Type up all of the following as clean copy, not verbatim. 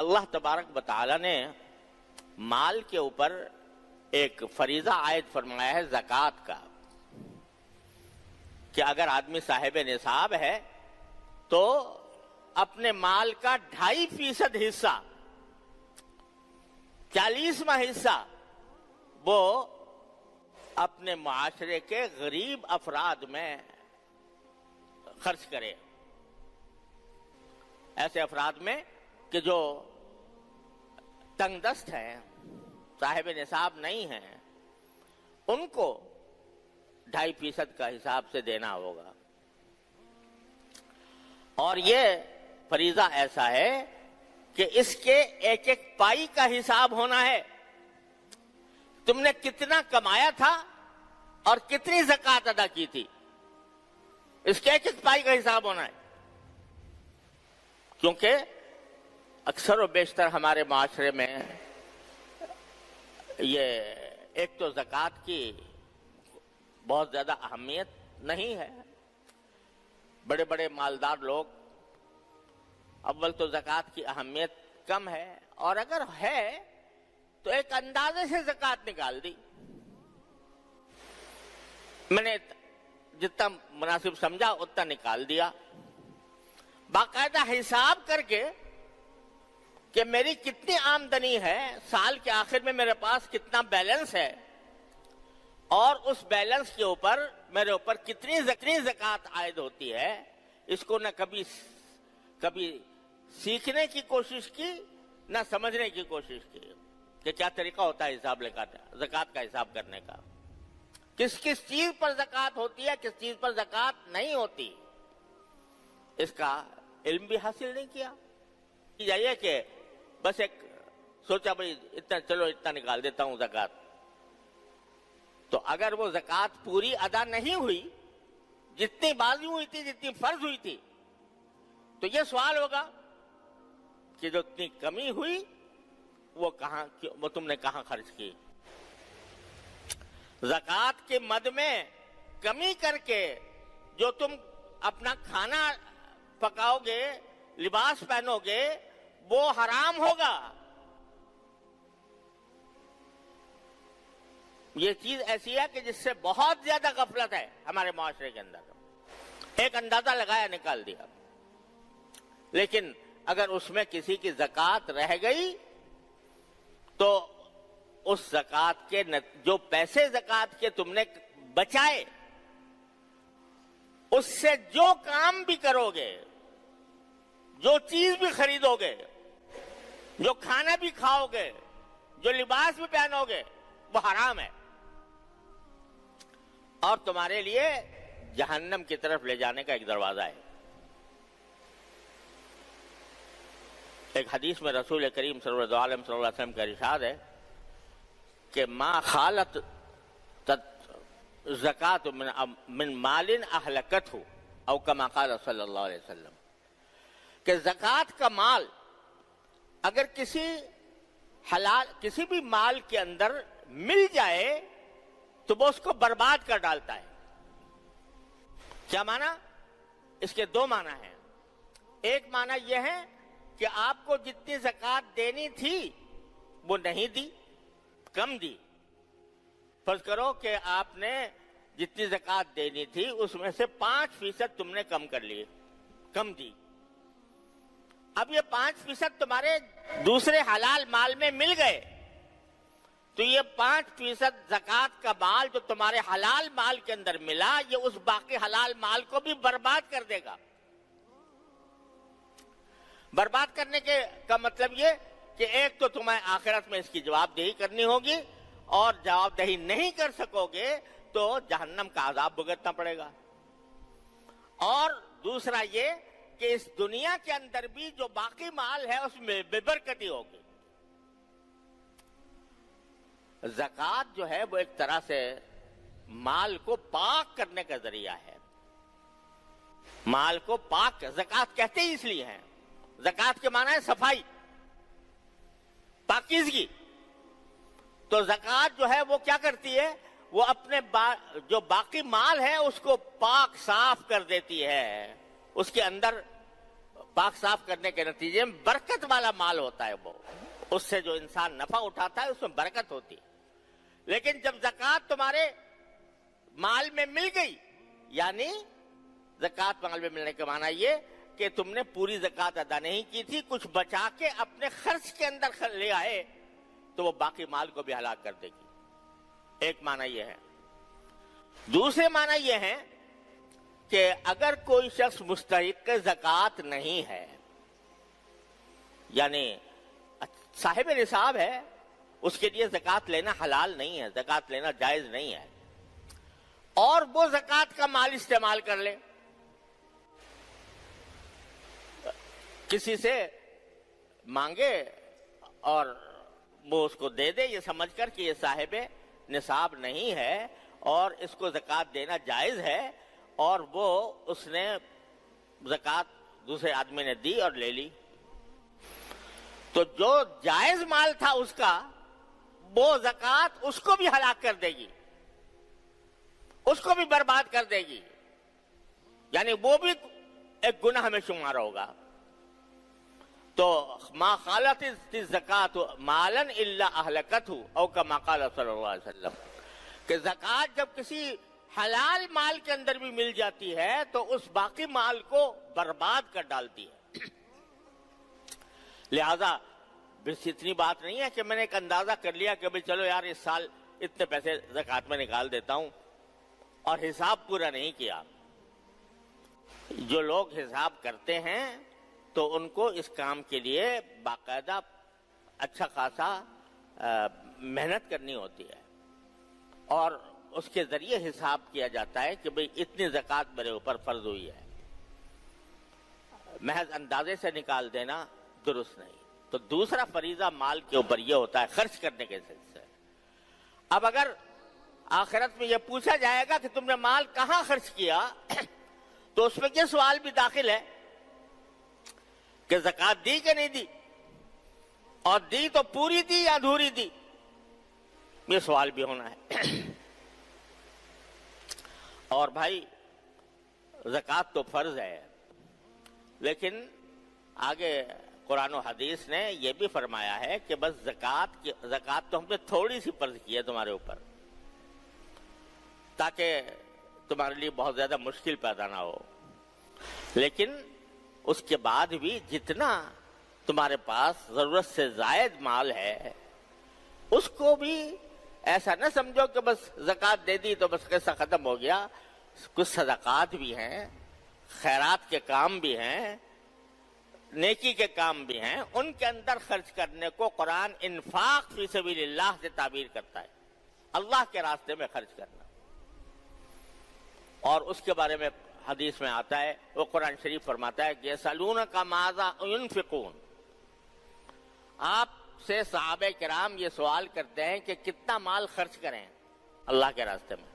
اللہ تبارک و تعالی نے مال کے اوپر ایک فریضہ عائد فرمایا ہے زکوٰۃ کا، کہ اگر آدمی صاحب نصاب ہے تو اپنے مال کا 2.5% حصہ، 40واں حصہ وہ اپنے معاشرے کے غریب افراد میں خرچ کرے، ایسے افراد میں کہ جو تنگ دست ہیں، صاحب نصاب نہیں ہیں، ان کو 2.5% کا حساب سے دینا ہوگا۔ اور یہ فریضہ ایسا ہے کہ اس کے ایک ایک پائی کا حساب ہونا ہے، تم نے کتنا کمایا تھا اور کتنی زکوٰۃ ادا کی تھی، اس کے ایک ایک پائی کا حساب ہونا ہے۔ کیونکہ اکثر و بیشتر ہمارے معاشرے میں یہ ایک تو زکوٰۃ کی بہت زیادہ اہمیت نہیں ہے، بڑے بڑے مالدار لوگ، اول تو زکوٰۃ کی اہمیت کم ہے، اور اگر ہے تو ایک اندازے سے زکوٰۃ نکال دی، میں نے جتنا مناسب سمجھا اتنا نکال دیا، باقاعدہ حساب کر کے کہ میری کتنی آمدنی ہے، سال کے آخر میں میرے پاس کتنا بیلنس ہے، اور اس بیلنس کے اوپر میرے اوپر کتنی زکوٰۃ عائد ہوتی ہے، اس کو نہ کبھی سیکھنے کی کوشش کی نہ سمجھنے کی کوشش کی کہ کیا طریقہ ہوتا ہے حساب زکوٰۃ کا حساب کرنے کا، کس کس چیز پر زکوٰۃ ہوتی ہے، کس چیز پر زکوٰۃ نہیں ہوتی، اس کا علم بھی حاصل نہیں کیا۔ یہ کہ بس ایک سوچا بھائی اتنا نکال دیتا ہوں زکوٰۃ، تو اگر وہ زکوٰۃ پوری ادا نہیں ہوئی، جتنی بازی ہوئی تھی، جتنی فرض ہوئی تھی، تو یہ سوال ہوگا کہ جو اتنی کمی ہوئی وہ تم نے کہاں خرچ کی۔ زکوٰۃ کے مد میں کمی کر کے جو تم اپنا کھانا پکاؤ گے، لباس پہنو گے، وہ حرام ہوگا۔ یہ چیز ایسی ہے کہ جس سے بہت زیادہ غفلت ہے ہمارے معاشرے کے اندر، ایک اندازہ لگایا نکال دیا، لیکن اگر اس میں کسی کی زکوٰۃ رہ گئی تو اس زکوٰۃ کے جو پیسے زکوٰۃ کے تم نے بچائے، اس سے جو کام بھی کرو گے، جو چیز بھی خریدو گے، جو کھانا بھی کھاؤ گے، جو لباس بھی پہنو گے، وہ حرام ہے، اور تمہارے لیے جہنم کی طرف لے جانے کا ایک دروازہ ہے۔ ایک حدیث میں رسول کریم صلی اللہ علیہ وسلم کا ارشاد ہے کہ ما خالت زکات من مال اہلکتہ، او کما قال صلی اللہ علیہ وسلم، کہ زکوٰۃ کا مال اگر کسی بھی مال کے اندر مل جائے تو وہ اس کو برباد کر ڈالتا ہے۔ کیا معنی؟ اس کے دو معنی ہیں۔ ایک معنی یہ ہے کہ آپ کو جتنی زکوٰۃ دینی تھی وہ نہیں دی، کم دی۔ فرض کرو کہ آپ نے جتنی زکوٰۃ دینی تھی اس میں سے 5% تم نے کم کر لی، کم دی۔ اب یہ 5% تمہارے دوسرے حلال مال میں مل گئے، تو یہ 5% زکوٰۃ کا مال جو تمہارے حلال مال کے اندر ملا، یہ اس باقی حلال مال کو بھی برباد کر دے گا۔ برباد کرنے کا مطلب یہ کہ ایک تو تمہیں آخرت میں اس کی جواب دہی کرنی ہوگی، اور جواب دہی نہیں کر سکو گے تو جہنم کا عذاب بھگتنا پڑے گا، اور دوسرا یہ کہ اس دنیا کے اندر بھی جو باقی مال ہے اس میں بے برکتی ہوگی۔ زکوٰۃ جو ہے وہ ایک طرح سے مال کو پاک کرنے کا ذریعہ ہے۔ مال کو پاک زکوٰۃ کہتے ہی اس لیے ہیں، زکوٰۃ کے معنی ہے صفائی، پاکیزگی۔ تو زکوٰۃ جو ہے وہ کیا کرتی ہے؟ وہ اپنے جو باقی مال ہے اس کو پاک صاف کر دیتی ہے، اس کے اندر پاک صاف کرنے کے نتیجے میں برکت والا مال ہوتا ہے، وہ اس سے جو انسان نفع اٹھاتا ہے اس میں برکت ہوتی ہے۔ لیکن جب زکوٰۃ تمہارے مال میں مل گئی، یعنی زکوٰۃ مال میں ملنے کا معنی یہ کہ تم نے پوری زکوٰۃ ادا نہیں کی تھی، کچھ بچا کے اپنے خرچ کے اندر لے آئے، تو وہ باقی مال کو بھی ہلاک کر دے گی۔ ایک معنی یہ ہے۔ دوسرے معنی یہ ہے کہ اگر کوئی شخص مستحق زکوٰۃ نہیں ہے، یعنی صاحب نصاب ہے، اس کے لیے زکوٰۃ لینا حلال نہیں ہے، زکوٰۃ لینا جائز نہیں ہے، اور وہ زکوٰۃ کا مال استعمال کر لے، کسی سے مانگے اور وہ اس کو دے دے یہ سمجھ کر کہ یہ صاحب نصاب نہیں ہے اور اس کو زکوٰۃ دینا جائز ہے، اور وہ اس نے زکوٰۃ دوسرے آدمی نے دی اور لے لی، تو جو جائز مال تھا اس کا، وہ زکوٰۃ اس کو بھی ہلاک کر دے گی، اس کو بھی برباد کر دے گی، یعنی وہ بھی ایک گناہ میں شمار ہوگا۔ تو ما خالت الزکات مالا الا اہلکتہ، او کما قال صلی اللہ علیہ وسلم، کہ زکوٰۃ جب کسی حلال مال کے اندر بھی مل جاتی ہے تو اس باقی مال کو برباد کر ڈالتی ہے۔ لہذا بس اتنی بات نہیں ہے کہ میں نے ایک اندازہ کر لیا کہ بھئی چلو یار اس سال اتنے پیسے زکوٰۃ میں نکال دیتا ہوں، اور حساب پورا نہیں کیا۔ جو لوگ حساب کرتے ہیں تو ان کو اس کام کے لیے باقاعدہ اچھا خاصا محنت کرنی ہوتی ہے، اور اس کے ذریعے حساب کیا جاتا ہے کہ بھئی اتنی زکوٰۃ میرے اوپر فرض ہوئی ہے۔ محض اندازے سے نکال دینا درست نہیں۔ تو دوسرا فریضہ مال کے اوپر یہ ہوتا ہے خرچ کرنے کے سلسلے سے۔ اب اگر آخرت میں یہ پوچھا جائے گا کہ تم نے مال کہاں خرچ کیا، تو اس میں یہ سوال بھی داخل ہے کہ زکوٰۃ دی کہ نہیں دی، اور دی تو پوری دی یا ادھوری دی، یہ سوال بھی ہونا ہے۔ اور بھائی زکوٰۃ تو فرض ہے، لیکن آگے قرآن و حدیث نے یہ بھی فرمایا ہے کہ بس زکوٰۃ تو ہم نے تھوڑی سی فرض کی ہے تمہارے اوپر، تاکہ تمہارے لیے بہت زیادہ مشکل پیدا نہ ہو، لیکن اس کے بعد بھی جتنا تمہارے پاس ضرورت سے زائد مال ہے اس کو بھی ایسا نہ سمجھو کہ بس زکوٰۃ دے دی تو بس قصہ ختم ہو گیا۔ کچھ صدقات بھی ہیں، خیرات کے کام بھی ہیں، نیکی کے کام بھی ہیں، ان کے اندر خرچ کرنے کو قرآن انفاق فی سبیل اللہ سے تعبیر کرتا ہے، اللہ کے راستے میں خرچ کرنا۔ اور اس کے بارے میں حدیث میں آتا ہے، وہ قرآن شریف فرماتا ہے کہ یسألونک ماذا ينفقون، آپ سے صحابہ کرام یہ سوال کرتے ہیں کہ کتنا مال خرچ کریں اللہ کے راستے میں۔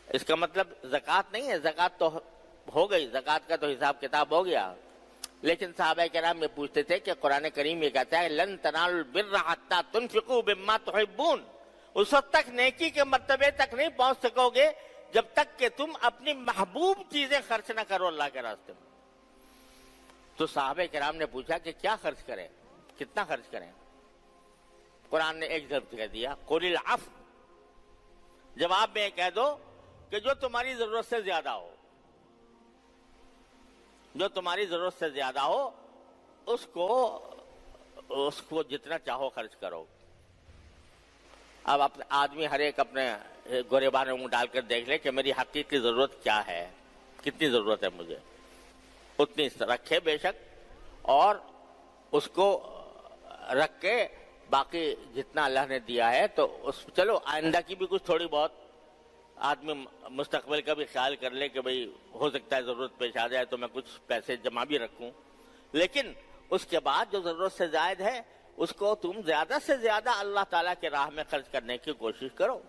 اس کا مطلب زکوٰۃ نہیں ہے، زکوٰۃ تو ہو گئی، زکوٰۃ کا تو حساب کتاب ہو گیا، لیکن صحابہ کرام یہ پوچھتے تھے کہ قرآن کریم یہ کہتا ہے لن تنالوا البر حتى تنفقوا مما تحبون، اس وقت تک نیکی کے مرتبے تک نہیں پہنچ سکو گے جب تک کہ تم اپنی محبوب چیزیں خرچ نہ کرو اللہ کے راستے میں۔ تو صحابہ کرام نے پوچھا کہ کیا خرچ کریں، کتنا خرچ کریں؟ قرآن نے ایک ضرب کہہ دیا، قل العفو، جواب میں کہہ دو کہ جو تمہاری ضرورت سے زیادہ ہو، جو تمہاری ضرورت سے زیادہ ہو اس کو جتنا چاہو خرچ کرو۔ اب آدمی ہر ایک اپنے گریبان میں منہ ڈال کر دیکھ لے کہ میری حقیقی ضرورت کیا ہے، کتنی ضرورت ہے مجھے، اتنی رکھے بے شک، اور اس کو رکھ کے باقی جتنا اللہ نے دیا ہے تو چلو آئندہ کی بھی کچھ تھوڑی بہت آدمی مستقبل کا بھی خیال کر لے کہ بھئی ہو سکتا ہے ضرورت پیش آ جائے تو میں کچھ پیسے جمع بھی رکھوں، لیکن اس کے بعد جو ضرورت سے زائد ہے اس کو تم زیادہ سے زیادہ اللہ تعالیٰ کے راہ میں خرچ کرنے کی کوشش کرو۔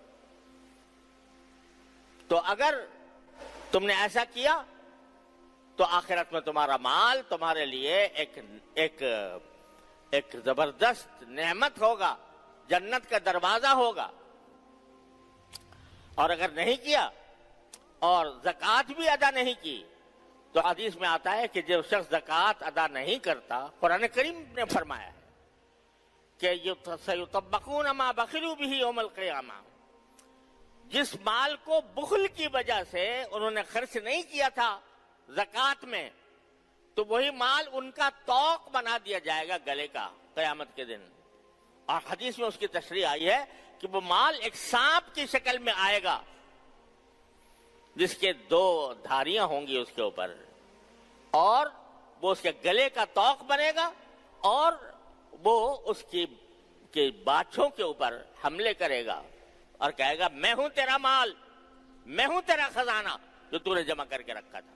تو اگر تم نے ایسا کیا تو آخرت میں تمہارا مال تمہارے لیے ایک زبردست نعمت ہوگا، جنت کا دروازہ ہوگا۔ اور اگر نہیں کیا اور زکوٰۃ بھی ادا نہیں کی تو حدیث میں آتا ہے کہ جو شخص زکوٰۃ ادا نہیں کرتا، قرآن کریم نے فرمایا ہے کہ سَيُطَبَّقُونَ مَا بَخِلُوا بِهِ يَوْمَ الْقِيَامَةِ، جس مال کو بخل کی وجہ سے انہوں نے خرچ نہیں کیا تھا زکوٰۃ میں، تو وہی مال ان کا طوق بنا دیا جائے گا گلے کا قیامت کے دن۔ اور حدیث میں اس کی تشریح آئی ہے کہ وہ مال ایک سانپ کی شکل میں آئے گا، جس کے 2 دھاریاں ہوں گی اس کے اوپر، اور وہ اس کے گلے کا طوق بنے گا، اور وہ اس کی باچھوں کے اوپر حملے کرے گا اور کہے گا میں ہوں تیرا مال، میں ہوں تیرا خزانہ جو تو نے جمع کر کے رکھا تھا۔